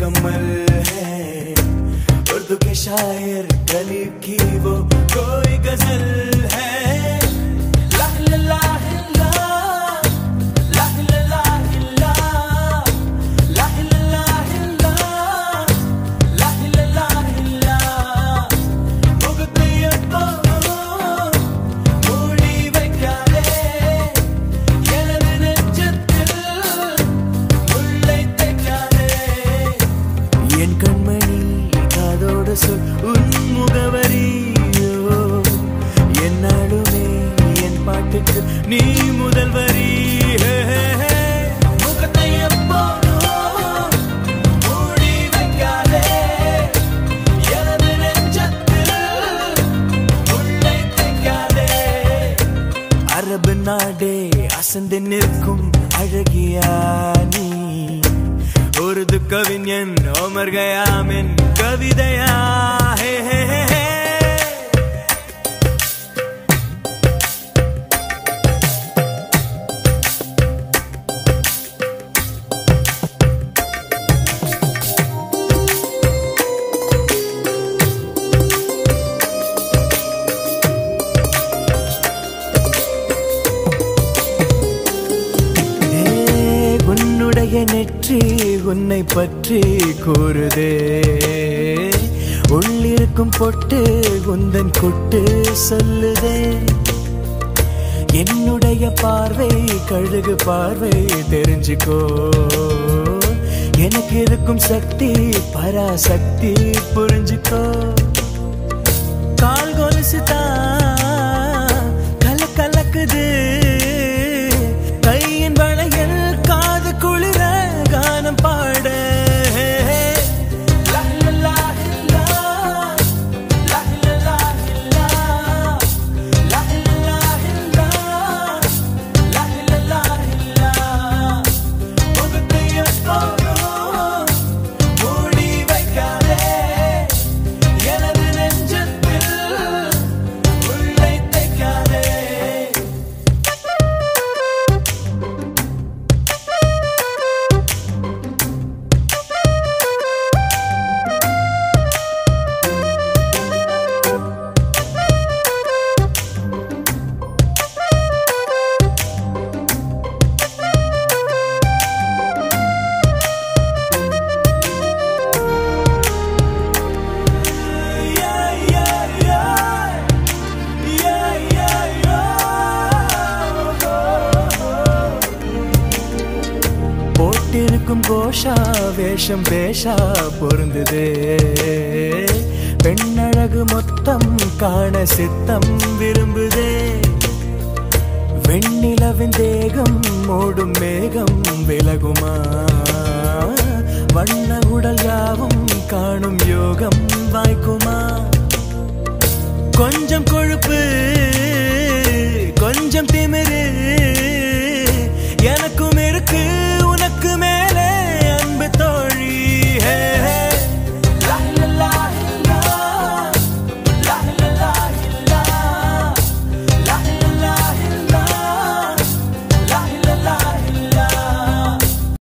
मुकम्मल है। उर्दू के शायर गलीब की वो कोई गजल है। நீ முதல் வரி முகத்தை எப்போதும் மூடி வைக்காதே, எனது நெஞ்சத்தில் முள்ளை தைக்காதே. அரபு நாடே அசந்து நிற்கும் அழகியா நீ, உருது கவிஞன் ஓமர் கயாமின் கவிதையா? நெற்றி உன்னை பற்றி கூறுதே, உள்ளிருக்கும் பொட்டு உந்தன் கொட்டு சொல்லுதே. என்னுடைய பார்வை கழுகு பார்வை தெரிஞ்சுக்கோ, எனக்கு இருக்கும் சக்தி பராசக்தி புரிஞ்சுக்கோ. கால் கொலுசுதான் கலக்குது, கையின் வளையல் காது குளிர கானம் பாட. போட்டிருக்கும் கோஷா வேஷம் பேஷா பொருந்ததே, பெண்ணழகு மொத்தம் காண சித்தம் விரும்புதே. வெண்ணிலவின் தேகம் மூடும் மேகம் விலகுமா, வண்ண உடல் யாவும் காணும் யோகம் வாய்க்குமா. கொஞ்சம் கொழுப்பு கொஞ்சம் திமிரு